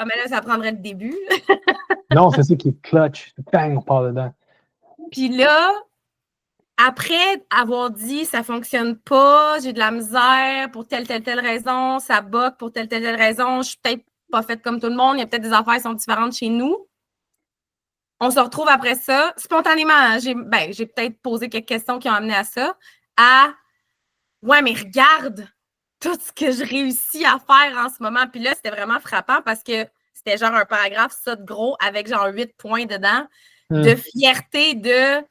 Ah, mais là, ça prendrait le début. Non, c'est ça qui est clutch. Bang, on part dedans. Puis là, après avoir dit ça fonctionne pas, j'ai de la misère pour telle raison, ça bug pour telle raison, je suis peut-être pas faite comme tout le monde, il y a peut-être des affaires qui sont différentes chez nous. On se retrouve après ça, spontanément, j'ai peut-être posé quelques questions qui ont amené à ça, ouais, mais regarde tout ce que je réussis à faire en ce moment. Puis là, c'était vraiment frappant parce que c'était genre un paragraphe, ça de gros, avec genre 8 points dedans, de fierté de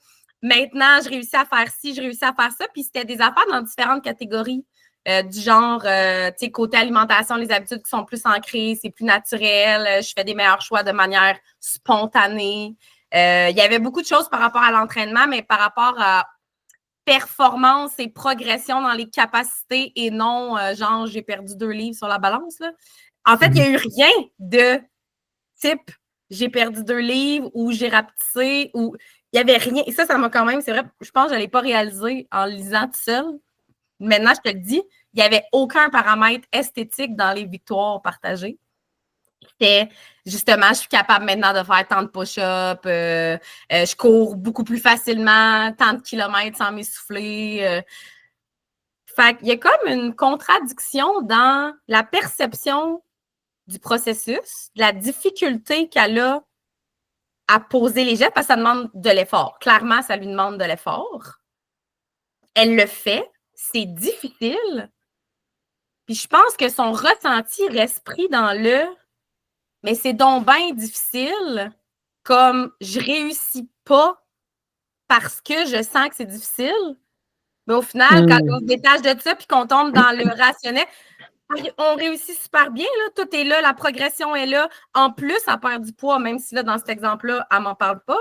maintenant, je réussis à faire ci, je réussis à faire ça. Puis c'était des affaires dans différentes catégories. Du genre, tu sais, côté alimentation, les habitudes qui sont plus ancrées, c'est plus naturel, je fais des meilleurs choix de manière spontanée. Il y avait beaucoup de choses par rapport à l'entraînement, mais par rapport à performance et progression dans les capacités et non, genre, j'ai perdu 2 livres sur la balance. Là. En fait, il n'y a eu rien de type j'ai perdu 2 livres ou j'ai rapetissé ou il n'y avait rien. Et ça m'a quand même, c'est vrai, je pense que je ne l'ai pas réalisé en lisant tout seul. Maintenant, je te le dis, il n'y avait aucun paramètre esthétique dans les victoires partagées. C'était justement, je suis capable maintenant de faire tant de push-ups, je cours beaucoup plus facilement, tant de kilomètres sans m'essouffler. Fait qu'il y a comme une contradiction dans la perception du processus, de la difficulté qu'elle a à poser les gestes parce que ça demande de l'effort. Clairement, ça lui demande de l'effort. Elle le fait, c'est difficile. Puis je pense que son ressenti reste pris dans le « mais c'est donc bien difficile », comme « je réussis pas parce que je sens que c'est difficile ». Mais au final, quand on se détache de ça puis qu'on tombe dans le rationnel, on réussit super bien, là. Tout est là, la progression est là. En plus, elle perd du poids, même si là, dans cet exemple-là, elle m'en parle pas.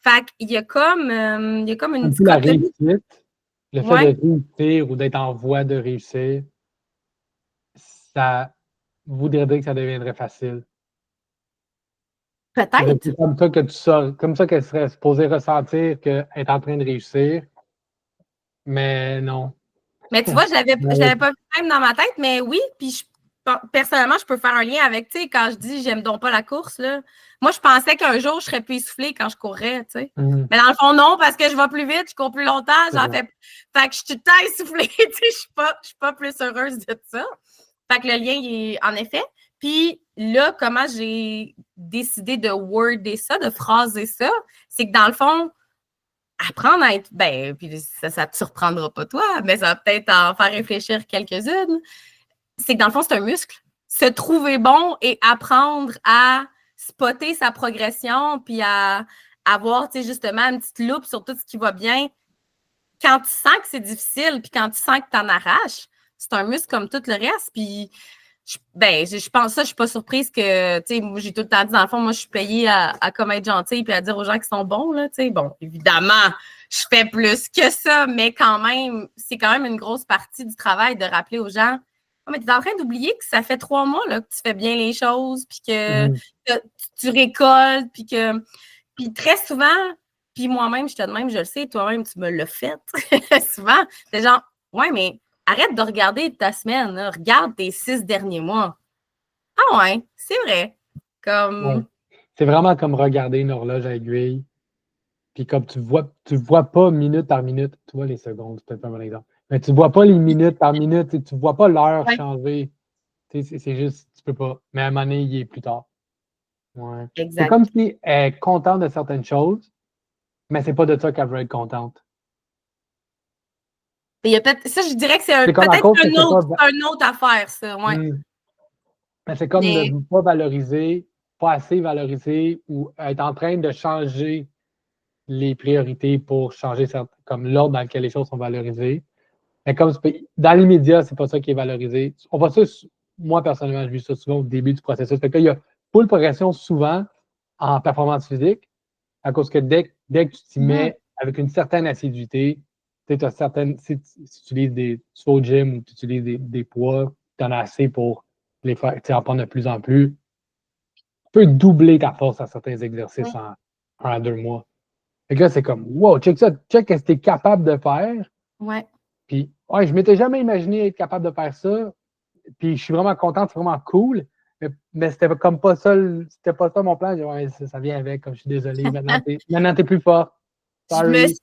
Fait qu'il y a comme une dichotomie. La réussite, le fait de réussir ou d'être en voie de réussir, ça voudrait dire que ça deviendrait facile. Peut-être. C'est comme ça que comme ça qu'elle serait supposée ressentir qu'elle est en train de réussir. Mais non. Mais tu vois, je l'avais pas vu même dans ma tête, mais oui, puis personnellement, je peux faire un lien avec, tu sais, quand je dis j'aime donc pas la course, là. Moi, je pensais qu'un jour, je serais plus essoufflée quand je courrais, tu sais. Mais dans le fond, non, parce que je vais plus vite, je cours plus longtemps, fait que je suis tout le temps essoufflée, tu sais, je suis pas plus heureuse de ça. Fait que le lien, il est en effet. Puis là, comment j'ai décidé de worder ça, de phraser ça, c'est que dans le fond, apprendre à être, puis ça te surprendra pas toi, mais ça va peut-être en faire réfléchir quelques-unes. C'est que dans le fond, c'est un muscle. Se trouver bon et apprendre à spotter sa progression, puis à avoir, tu sais, justement, une petite loupe sur tout ce qui va bien. Quand tu sens que c'est difficile, puis quand tu sens que tu en arraches, c'est un muscle comme tout le reste. Puis, je pense ça, je suis pas surprise que, tu sais, moi, j'ai tout le temps dit, dans le fond, moi, je suis payée à comme être gentille puis à dire aux gens qui sont bons, là, tu sais. Bon, évidemment, je fais plus que ça, mais quand même, c'est quand même une grosse partie du travail de rappeler aux gens, oh, mais tu es en train d'oublier que ça fait 3 mois, là, que tu fais bien les choses, puis que tu récoltes, puis très souvent, puis moi-même, je te de même, je le sais, toi-même, tu me l'as fait souvent. C'est genre, ouais, mais arrête de regarder ta semaine, là. Regarde tes 6 derniers mois. Ah ouais, c'est vrai. Comme... C'est vraiment comme regarder une horloge à aiguille. Puis comme tu vois pas minute par minute, tu vois les secondes, c'est peut-être pas un bon exemple. Mais tu vois pas les minutes par minute, tu vois pas l'heure changer. C'est juste, tu peux pas. Mais à un moment donné, il est plus tard. Ouais. C'est comme si elle est contente de certaines choses, mais c'est pas de ça qu'elle veut être contente. Il y a peut-être, ça, je dirais que c'est peut-être une autre affaire, ça. Ouais. Mais c'est comme de ne pas valoriser, pas assez valoriser ou être en train de changer les priorités pour changer comme l'ordre dans lequel les choses sont valorisées. Mais comme dans l'immédiat, c'est pas ça qui est valorisé. On voit ça, moi personnellement, je vis ça souvent au début du processus. Fait que là, il y a full progression souvent en performance physique, à cause que dès que tu t'y mets avec une certaine assiduité, si tu utilises tu vas au gym ou tu utilises des poids, tu en as assez pour les faire, en prendre de plus en plus. Tu peux doubler ta force à certains exercices en 1 à 2 mois. Fait que là, c'est comme, wow, check ça, check ce que tu es capable de faire. Ouais. Puis, je m'étais jamais imaginé être capable de faire ça. Puis, je suis vraiment content, c'est vraiment cool. Mais c'était comme pas ça, c'était pas ça mon plan. J'ai dit, ouais, ça vient avec, comme je suis désolé. Maintenant t'es plus fort. Sorry.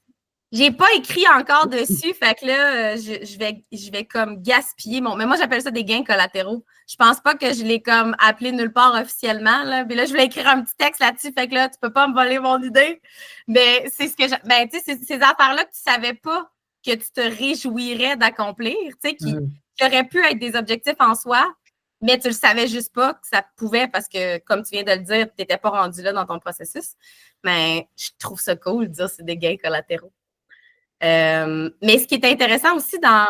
J'ai pas écrit encore dessus, fait que là, je vais comme gaspiller mon. Mais moi, j'appelle ça des gains collatéraux. Je pense pas que je l'ai comme appelé nulle part officiellement. Là. Puis là, je voulais écrire un petit texte là-dessus, fait que là, tu peux pas me voler mon idée. Mais c'est ce que ben, tu sais, ces affaires-là que tu savais pas que tu te réjouirais d'accomplir, tu sais, qui auraient pu être des objectifs en soi, mais tu le savais juste pas que ça pouvait parce que, comme tu viens de le dire, tu n'étais pas rendu là dans ton processus. Mais je trouve ça cool de dire que c'est des gains collatéraux. Mais ce qui est intéressant aussi dans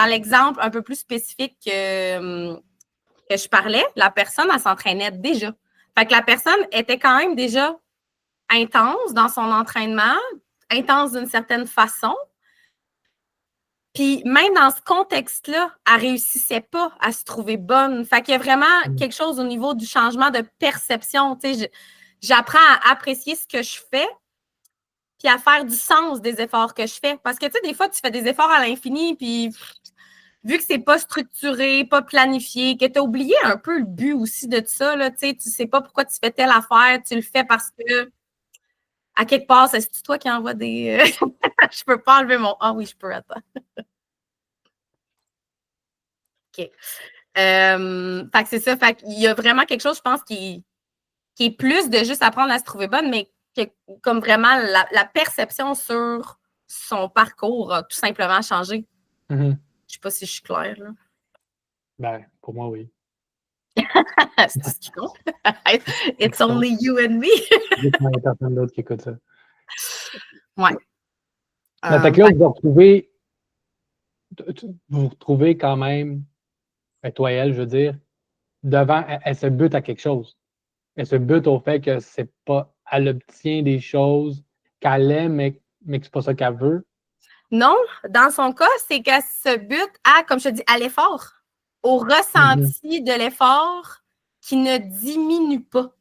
l'exemple un peu plus spécifique que je parlais, la personne, elle s'entraînait déjà. Fait que la personne était quand même déjà intense dans son entraînement, intense d'une certaine façon. Puis même dans ce contexte-là, elle ne réussissait pas à se trouver bonne. Fait qu'il y a vraiment quelque chose au niveau du changement de perception. Tu sais, j'apprends à apprécier ce que je fais, puis à faire du sens des efforts que je fais. Parce que, tu sais, des fois, tu fais des efforts à l'infini, puis vu que c'est pas structuré, pas planifié, que tu as oublié un peu le but aussi de ça, là, tu sais pas pourquoi tu fais telle affaire, tu le fais parce que, à quelque part, c'est toi qui envoie des... je peux pas enlever mon... Ah oui, je peux, attends. OK. Fait que c'est ça, fait qu'il y a vraiment quelque chose, je pense, qui est plus de juste apprendre à se trouver bonne, mais comme vraiment la perception sur son parcours a tout simplement changé. Je ne sais pas si je suis claire. Là. Ben, pour moi, oui. C'est tout ce qui compte. It's only you and me. Il y a personne d'autre qui écoute ça. Ouais. Fait que là, vous vous retrouvez quand même, toi et elle, je veux dire, devant, elle se bute à quelque chose. Elle se bute au fait que c'est pas, elle obtient des choses qu'elle aime, mais que c'est pas ça qu'elle veut. Non, dans son cas, c'est qu'elle se bute à, comme je te dis, à l'effort, au ressenti de l'effort qui ne diminue pas.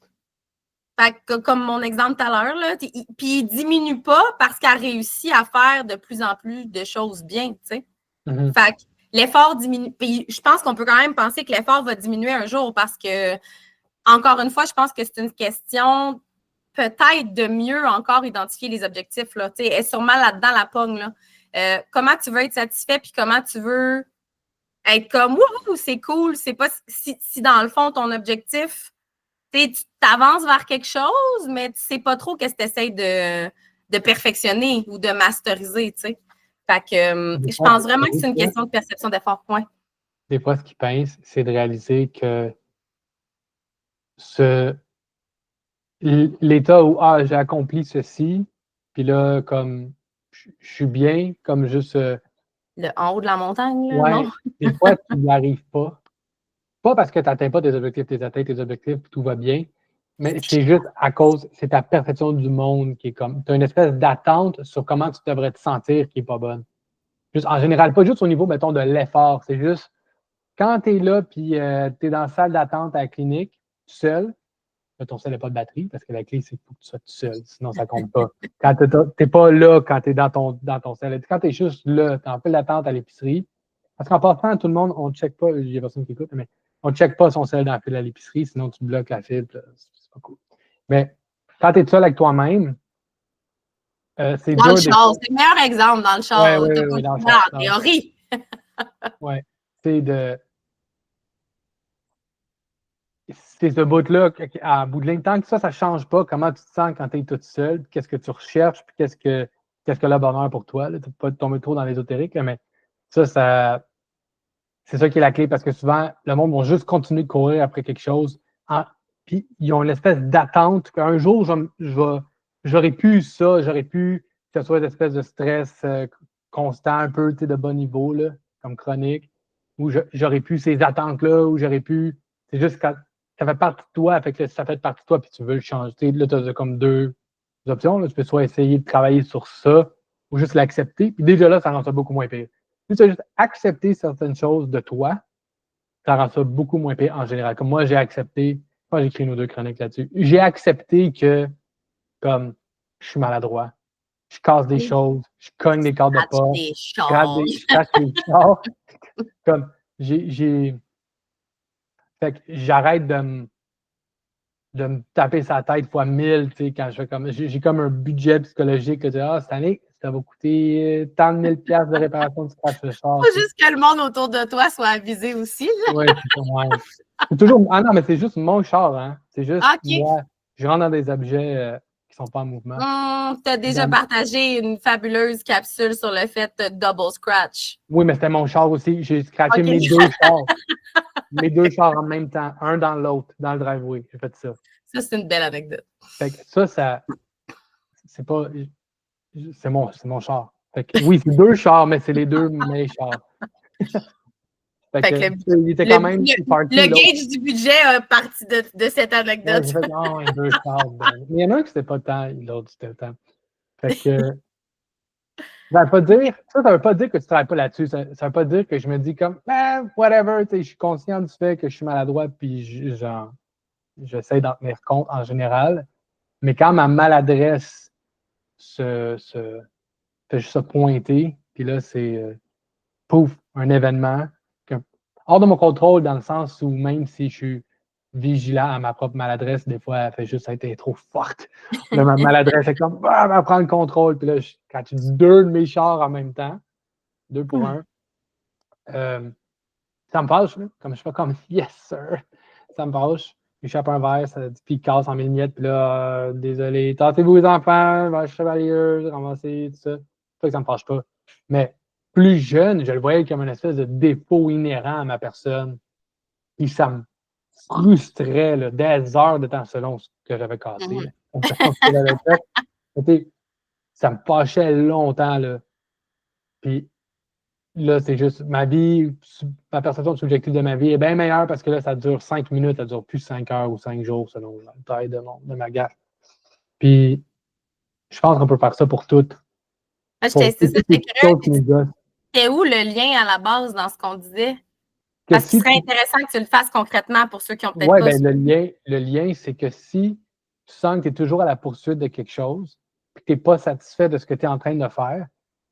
Fait que, comme mon exemple tout à l'heure, là, puis il diminue pas parce qu'elle réussit à faire de plus en plus de choses bien, tu sais. Fait que l'effort diminue. Puis je pense qu'on peut quand même penser que l'effort va diminuer un jour parce que, encore une fois, je pense que c'est une question peut-être de mieux encore identifier les objectifs, là. Tu sais, elle est sûrement là-dedans la pogne, là. Comment tu veux être satisfait, puis comment tu veux être comme, wouhou, c'est cool, c'est pas si dans le fond, ton objectif, tu t'avances vers quelque chose, mais tu sais pas trop qu'est-ce que tu essaies de perfectionner ou de masteriser, tu sais. Fait que je pense vraiment que c'est une question de perception d'effort, point. Des fois, ce qu'ils pensent, c'est de réaliser que l'état où j'ai accompli ceci, puis là, comme je suis bien, comme juste. Le en haut de la montagne, là, ouais, non? des fois, tu n'y arrives pas. Pas parce que tu n'atteins pas tes objectifs, tu atteins tes objectifs, tout va bien, mais c'est juste à cause, c'est ta perception du monde qui est comme. Tu as une espèce d'attente sur comment tu devrais te sentir qui n'est pas bonne. Juste, en général, pas juste au niveau, mettons, de l'effort. C'est juste quand tu es là, puis tu es dans la salle d'attente à la clinique, tout seul, ton cell n'a pas de batterie, parce que la clé, c'est qu'il faut que tu sois tout seul, sinon ça ne compte pas. Quand tu n'es pas là, quand tu es dans ton cell, quand tu es juste là, tu es en file d'attente à l'épicerie, parce qu'en passant, tout le monde, on ne check pas, il n'y a personne qui écoute, mais on ne check pas son cell dans la file à l'épicerie, sinon tu bloques la file, c'est pas cool. Mais quand tu es seul avec toi-même, c'est dans dur. Le char, c'est le meilleur exemple dans le char. Oui, dans le char. En théorie. Oui, c'est de. C'est ce bout-là, à bout de ligne, tant que ça ne change pas, comment tu te sens quand tu es toute seule, qu'est-ce que tu recherches, puis qu'est-ce que le bonheur pour toi. Tu ne peux pas tomber trop dans l'ésotérique, mais ça, c'est ça qui est la clé, parce que souvent, le monde va juste continuer de courir après quelque chose, puis ils ont une espèce d'attente qu'un jour, j'aurais pu ça, j'aurais pu que ce soit une espèce de stress constant, un peu de bas niveau, là, comme chronique, ou j'aurais pu ces attentes-là, ou j'aurais pu. C'est juste quand ça fait partie de toi, fait que ça fait partie de toi, puis tu veux le changer. Là, tu as comme deux options. Là. Tu peux soit essayer de travailler sur ça, ou juste l'accepter. Puis déjà là, ça rend ça beaucoup moins pire. Si tu as juste accepté certaines choses de toi, ça rend ça beaucoup moins pire en général. Comme moi, j'ai accepté, j'ai écrit une ou deux chroniques là-dessus, j'ai accepté que, comme, je suis maladroit, je casse des choses, je cogne des cordes de porte, je crache des chars. Comme, Fait que j'arrête de me taper sa tête fois 1000, tu sais, quand je fais comme. J'ai comme un budget psychologique, que cette année, ça va coûter tant de 1000$ de réparation du crash de char. Faut juste que le monde autour de toi soit avisé aussi. Oui, c'est ça, ouais. C'est toujours. Ah non, mais c'est juste mon char, hein. C'est juste OK. moi. Je rentre dans des objets qui sont pas en mouvement. Tu as déjà partagé une fabuleuse capsule sur le fait de double scratch. Oui, mais c'était mon char aussi. J'ai scratché mes 2 chars. Mes 2 chars en même temps, un dans l'autre, dans le driveway. J'ai fait ça. Ça, c'est une belle anecdote. Fait que ça, c'est pas. C'est mon char. Fait que, oui, c'est 2 chars, mais c'est les 2 mes chars. Fait que, il était quand même le gauge du budget a parti de cette anecdote. Ouais, j'ai fait, non, 2 chars. Mais il y en a un qui c'était pas tant, l'autre c'était tant. Fait que. Ça veut pas dire que tu travailles pas là-dessus. Ça veut pas dire que je me dis comme, whatever, je suis conscient du fait que je suis maladroit, puis j'essaie d'en tenir compte en général. Mais quand ma maladresse fait juste se pointer, puis là, c'est, pouf, un événement hors de mon contrôle, dans le sens où même si je suis vigilant à ma propre maladresse, des fois, elle fait juste être trop forte. Là, ma maladresse, c'est comme, elle va prendre le contrôle. Puis là, quand tu dis 2 de mes chars en même temps, 2 pour 1, ça me fâche, là. Comme je fais comme, yes, sir. Ça me fâche. J'échappe un verre, puis il casse en mille miettes, puis là, désolé, tentez-vous les enfants, vache chevalieuse, ramasser, tout ça. C'est pas que ça me fâche pas. Mais plus jeune, je le voyais comme une espèce de défaut inhérent à ma personne. Puis ça me frustrait là, des heures de temps selon ce que j'avais cassé. Ça me fâchait longtemps. Là. Puis là, c'est juste ma ma perception subjective de ma vie est bien meilleure parce que là, ça dure 5 minutes, ça dure plus 5 heures ou 5 jours selon la taille de ma gaffe. Puis je pense qu'on peut faire ça pour toutes. C'était où le lien à la base dans ce qu'on disait? Parce que ce serait intéressant que tu le fasses concrètement pour ceux qui ont peut-être pas... Oui, ben le lien, c'est que si tu sens que tu es toujours à la poursuite de quelque chose, puis que tu n'es pas satisfait de ce que tu es en train de faire,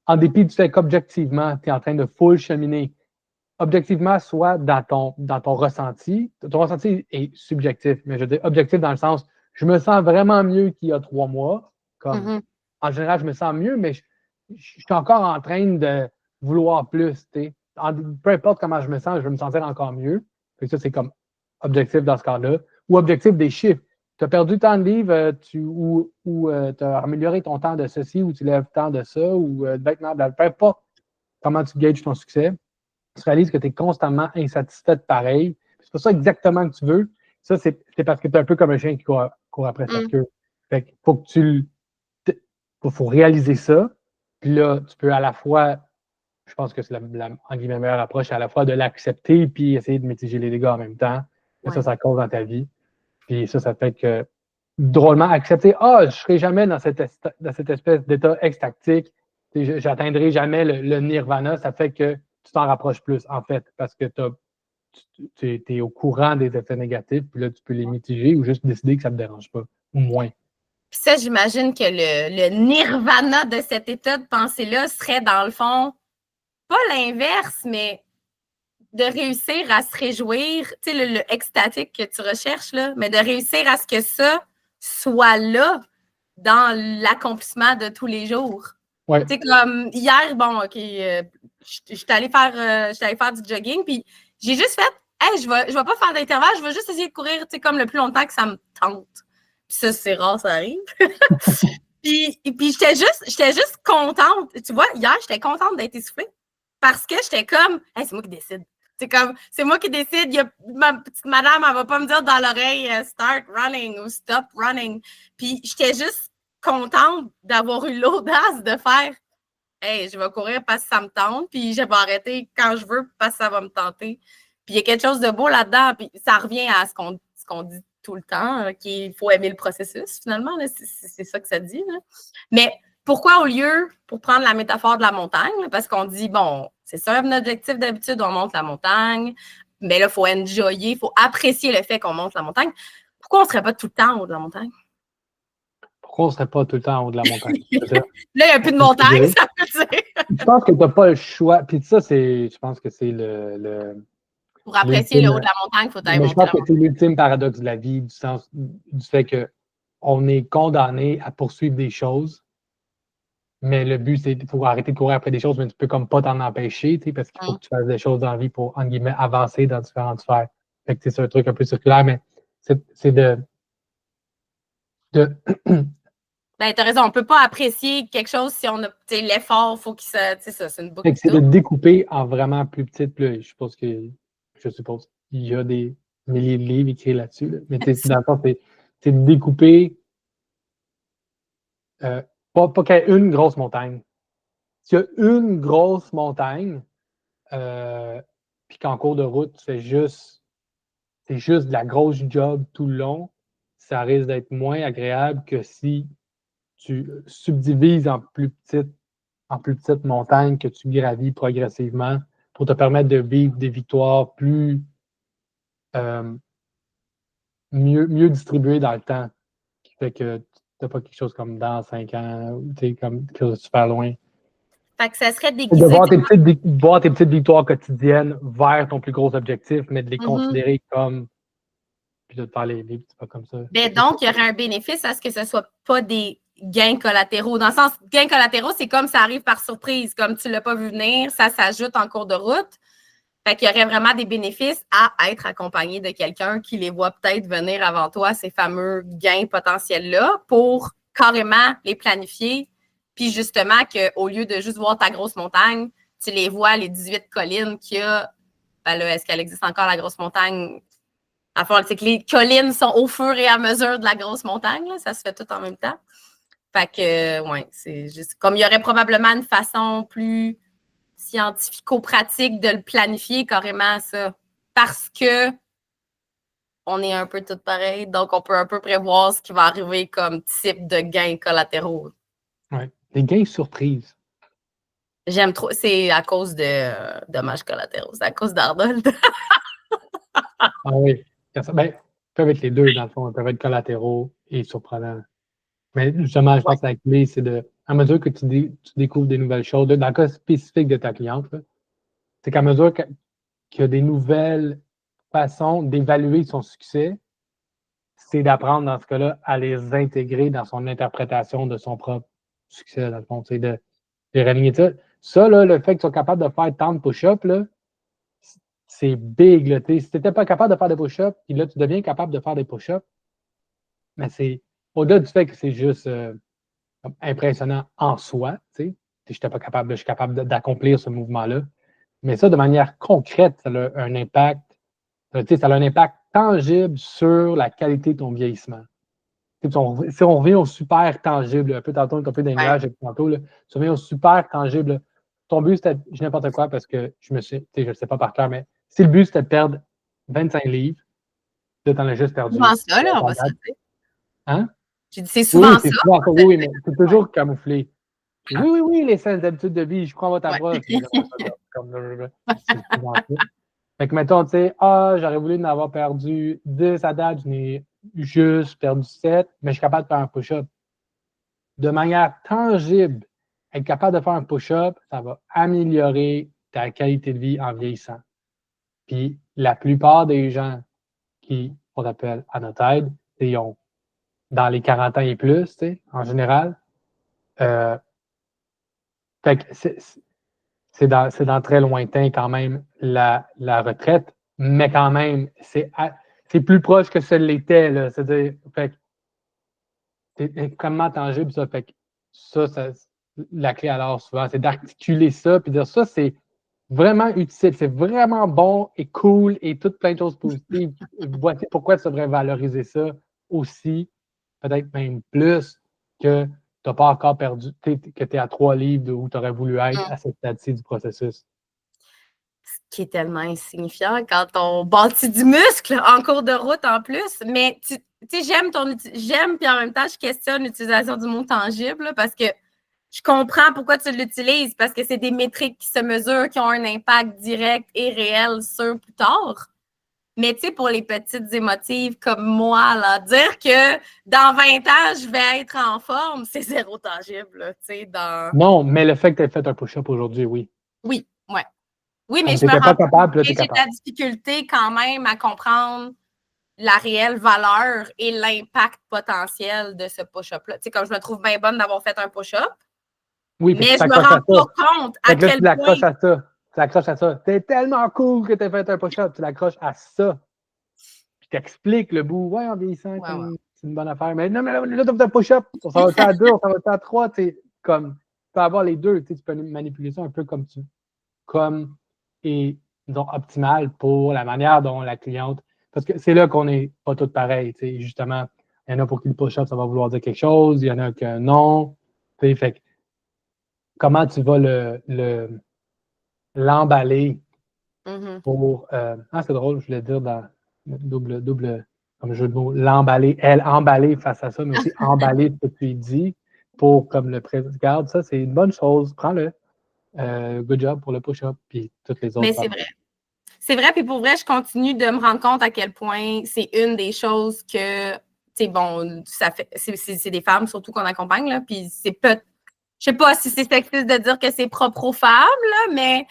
en dépit du fait qu'objectivement, tu es en train de full cheminer, objectivement, soit dans ton ressenti, ton ressenti est subjectif, mais je veux dire objectif dans le sens, je me sens vraiment mieux qu'il y a 3 mois, comme en général, je me sens mieux, mais je suis encore en train de vouloir plus, tu sais. Peu importe comment je me sens, je vais me sentir encore mieux. Fait que ça, c'est comme objectif dans ce cas-là. Ou objectif des chiffres. Tu as perdu tant de livres ou tu as amélioré ton temps de ceci ou tu lèves tant de ça ou vêtements, peu importe comment tu gages ton succès, tu réalises que tu es constamment insatisfait de pareil. C'est pas ça exactement que tu veux. Ça, c'est parce que tu es un peu comme un chien qui court après sa queue. Fait qu'il faut que faut réaliser ça. Puis là, tu peux à la fois, je pense que c'est la meilleure approche, à la fois de l'accepter puis essayer de mitiger les dégâts en même temps. Et ça cause dans ta vie. Puis ça fait que drôlement accepter, je ne serai jamais dans cette espèce d'état extactique. J'atteindrai jamais le nirvana. Ça fait que tu t'en rapproches plus, en fait, parce que tu es au courant des effets négatifs, puis là, tu peux les mitiger ou juste décider que ça ne te dérange pas, ou moins. Puis ça, j'imagine que le nirvana de cet état de pensée-là serait, dans le fond, pas l'inverse, mais de réussir à se réjouir, tu sais, le extatique que tu recherches, là, mais de réussir à ce que ça soit là dans l'accomplissement de tous les jours. Ouais. Tu sais, comme hier, bon, OK, je suis allée faire du jogging, puis j'ai juste fait, hey, je vais pas faire d'intervalle, je vais juste essayer de courir, tu sais, comme le plus longtemps que ça me tente. Puis ça, c'est rare, ça arrive. puis j'étais juste contente. Tu vois, hier, j'étais contente d'être essoufflée parce que j'étais comme, hey, c'est moi qui décide. C'est moi qui décide. Ma petite madame, elle va pas me dire dans l'oreille start running ou stop running. Puis j'étais juste contente d'avoir eu l'audace de faire, hey, je vais courir parce que ça me tente, puis je vais arrêter quand je veux parce que ça va me tenter. Puis il y a quelque chose de beau là-dedans, puis ça revient à ce qu'on dit tout le temps, qu'il faut aimer le processus, finalement. Là, c'est ça que ça dit. Là. Mais pourquoi, au lieu, pour prendre la métaphore de la montagne, là, parce qu'on dit, bon, c'est ça notre objectif d'habitude, on monte la montagne, mais là, il faut enjoyer, il faut apprécier le fait qu'on monte la montagne. Pourquoi on ne serait pas tout le temps en haut de la montagne? Pourquoi on ne serait pas tout le temps en haut de la montagne? Là, il n'y a plus de montagne, ça veut dire. Je pense que tu n'as pas le choix. Puis ça, je pense que c'est le Pour apprécier le haut de la montagne, il faut aller monter. Je pense que c'est l'ultime paradoxe de la vie, du sens du fait qu'on est condamné à poursuivre des choses, mais le but, c'est qu'il faut arrêter de courir après des choses, mais tu peux comme pas t'en empêcher, parce qu'il faut que tu fasses des choses dans la vie pour, entre guillemets, avancer dans différentes sphères. Fait que c'est un truc un peu circulaire, mais c'est de Ben, t'as raison, on peut pas apprécier quelque chose si on a l'effort, il faut qu'il se. Ça, c'est une boucle. C'est de découper en vraiment plus petites. Je suppose qu'il y a des milliers de livres écrits là-dessus. Là. Mais dans le fond, c'est de découper pas qu'il y ait une grosse montagne. S'il y a une grosse montagne, puis qu'en cours de route, c'est juste de la grosse job tout le long, ça risque d'être moins agréable que si tu subdivises en plus petites montagnes que tu gravis progressivement pour te permettre de vivre des victoires plus mieux distribuées dans le temps. Qui fait que tu n'as pas quelque chose comme dans 5 ans, ou comme quelque chose de super loin. Fait que ça serait déguisé. De voir tes petites victoires quotidiennes vers ton plus gros objectif, mais de les considérer comme. Puis de te faire les petits pas comme ça. Ben donc, il y aurait un bénéfice à ce que ce ne soit pas des gains collatéraux. Dans le sens, gains collatéraux, c'est comme ça arrive par surprise. Comme tu ne l'as pas vu venir, ça s'ajoute en cours de route. Fait qu'il y aurait vraiment des bénéfices à être accompagné de quelqu'un qui les voit peut-être venir avant toi, ces fameux gains potentiels-là, pour carrément les planifier. Puis justement, qu'au lieu de juste voir ta grosse montagne, tu les vois, les 18 collines qu'il y a. Ben là, est-ce qu'elle existe encore, la grosse montagne? À fond, c'est que les collines sont au fur et à mesure de la grosse montagne. Là, ça se fait tout en même temps. Fait que, ouais, c'est juste comme il y aurait probablement une façon plus scientifico-pratique de le planifier carrément, ça. Parce que on est un peu tous pareils, donc on peut un peu prévoir ce qui va arriver comme type de gains collatéraux. Oui, des gains surprises. J'aime trop. C'est à cause de dommages collatéraux. C'est à cause d'Arnold. Ah oui. Ben, ils peuvent être les deux, dans le fond. Ils peuvent être collatéraux et surprenants. Mais justement, je pense que la clé, c'est à mesure que tu découvres des nouvelles choses, dans le cas spécifique de ta cliente, c'est qu'à mesure qu'il y a des nouvelles façons d'évaluer son succès, c'est d'apprendre, dans ce cas-là, à les intégrer dans son interprétation de son propre succès, dans le fond. C'est de réaligner ça. Ça, là, le fait que tu sois capable de faire tant de push-ups, là, c'est big. Là. Si tu n'étais pas capable de faire des push-ups, puis là, tu deviens capable de faire des push-ups, mais c'est au-delà du fait que c'est juste impressionnant en soi. Je n'étais pas capable, je suis capable d'accomplir ce mouvement-là. Mais ça, de manière concrète, ça a un impact. Ça a un impact tangible sur la qualité de ton vieillissement. Si on revient au super tangible, un peu tantôt, un peu d'image, tantôt, si on revient au super tangible, ton but, c'était, je n'importe quoi parce que je ne sais pas par cœur, mais si le but, c'était de perdre 25 livres, là, tu en as juste perdu. C'est souvent ça, là, on va se dire. Hein? J'ai dit, c'est souvent ça. Oui, mais c'est toujours camouflé. Puis, oui, les saines habitudes de vie, je crois en votre approche. Fait que, mettons, tu sais, j'aurais voulu en avoir perdu 10 à date, je n'ai juste perdu 7, mais je suis capable de faire un push-up. De manière tangible, être capable de faire un push-up, ça va améliorer ta qualité de vie en vieillissant. Puis, la plupart des gens qui font appel à notre aide, ils ont dans les 40 ans et plus, tu sais, en général. Fait que c'est dans très lointain quand même la retraite, mais quand même, c'est plus proche que ce l'était, là. C'est-à-dire, fait que c'est extrêmement tangible, ça. Fait que ça, la clé alors souvent, c'est d'articuler ça, puis dire ça, c'est vraiment utile, c'est vraiment bon et cool et toutes plein de choses positives. Voici pourquoi tu devrais valoriser ça aussi, peut-être même plus que tu n'as pas encore perdu, que tu es à 3 livres où tu aurais voulu être à cette stade-ci du processus. Ce qui est tellement insignifiant quand on bâtit du muscle en cours de route en plus. Mais tu sais, j'aime, puis en même temps, je questionne l'utilisation du mot tangible là, parce que je comprends pourquoi tu l'utilises, parce que c'est des métriques qui se mesurent, qui ont un impact direct et réel sur plus tard. Mais tu sais, pour les petites émotives comme moi, là, dire que dans 20 ans, je vais être en forme, c'est zéro tangible. Là, non, mais le fait que tu aies fait un push-up aujourd'hui, oui. Oui, ouais. Oui, mais Donc, je me t'étais pas rends compte capable, puis là, que t'es j'ai de capable. la difficulté quand même à comprendre la réelle valeur et l'impact potentiel de ce push-up-là. Tu sais, comme je me trouve bien bonne d'avoir fait un push-up, Oui, fait que tu mais je me t'accroches à rends ça. pas compte Fait à que là, tu quel point... l'accroches à ça. Tu l'accroches à ça. T'es tellement cool que t'as fait un push-up. Tu l'accroches à ça. Puis t'expliques le bout. Ouais, en vieillissant, Ouais, ouais. c'est une bonne affaire. Mais non, mais là, t'as fait un push-up. On s'en va à 2, on s'en va à 3. Comme, tu peux avoir les deux. Tu peux manipuler ça un peu comme est, disons, optimal pour la manière dont la cliente. Parce que c'est là qu'on n'est pas tous pareils. Justement, il y en a pour qui le push-up, ça va vouloir dire quelque chose. Il y en a que non. Fait que, comment tu vas l'emballer pour. C'est drôle, je voulais dire dans double comme jeu de mots, l'emballer, elle emballer face à ça, mais aussi emballer ce que tu lui dis pour comme le président. Regarde, ça, c'est une bonne chose. Prends-le. Good job pour le push-up, puis toutes les autres. Mais c'est vrai. C'est vrai, puis pour vrai, je continue de me rendre compte à quel point c'est une des choses que, tu sais, bon, ça fait, c'est des femmes surtout qu'on accompagne, là, puis c'est peut-être, je sais pas si c'est sexiste de dire que c'est propre aux femmes, là, mais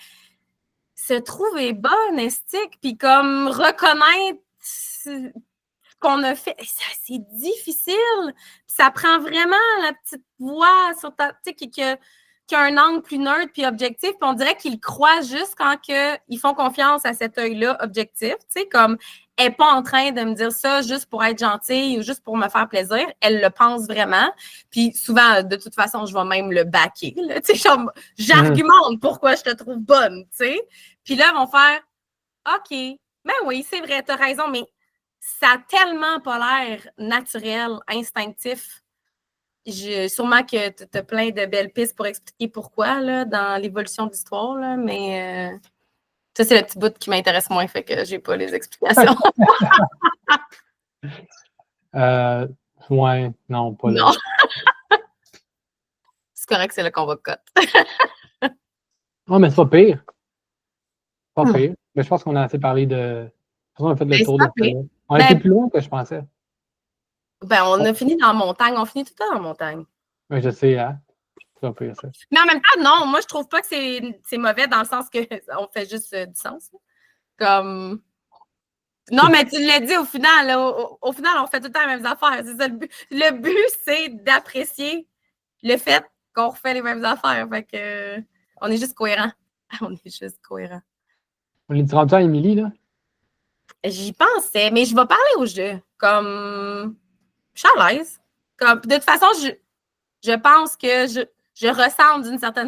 se trouver bonne, estique, puis comme reconnaître ce qu'on a fait, c'est difficile. Ça prend vraiment la petite voix sur ta, tu sais, qui a un angle plus neutre puis objectif. Puis on dirait qu'ils croient juste quand ils font confiance à cet œil-là objectif. Tu sais, comme elle n'est pas en train de me dire ça juste pour être gentille ou juste pour me faire plaisir. Elle le pense vraiment. Puis souvent, de toute façon, je vais même le backer. Là, tu sais, j'argumente pourquoi je te trouve bonne. Tu sais. Puis là, ils vont faire OK, ben oui, c'est vrai, tu as raison, mais ça n'a tellement pas l'air naturel, instinctif. Sûrement que tu as plein de belles pistes pour expliquer pourquoi là, dans l'évolution de l'histoire, là, mais ça, c'est le petit bout qui m'intéresse moins, fait que j'ai pas les explications. Ouais, non, pas là. Non. C'est correct, c'est là qu'on va cote. Non, mais c'est pas pire. Pas pire. Mais je pense qu'on a assez parlé de. De toute façon, on a fait le tour de ça. On a été plus loin que je pensais. Ben, on a fini dans la montagne. On finit tout le temps en montagne. Oui, je sais, hein. C'est pas pire, ça. Mais en même temps, non, moi, je trouve pas que c'est mauvais dans le sens que on fait juste du sens. Là. Comme. Non, mais tu l'as dit au final. Là, au final, on fait tout le temps les mêmes affaires. C'est ça le but. Le but, c'est d'apprécier le fait qu'on refait les mêmes affaires. Fait que on est juste cohérent. On est juste cohérent. On est rendu à Émilie, là? J'y pensais, mais je vais parler au jeu. Comme. Je suis à l'aise. Comme, de toute façon, je pense que je ressemble d'une certaine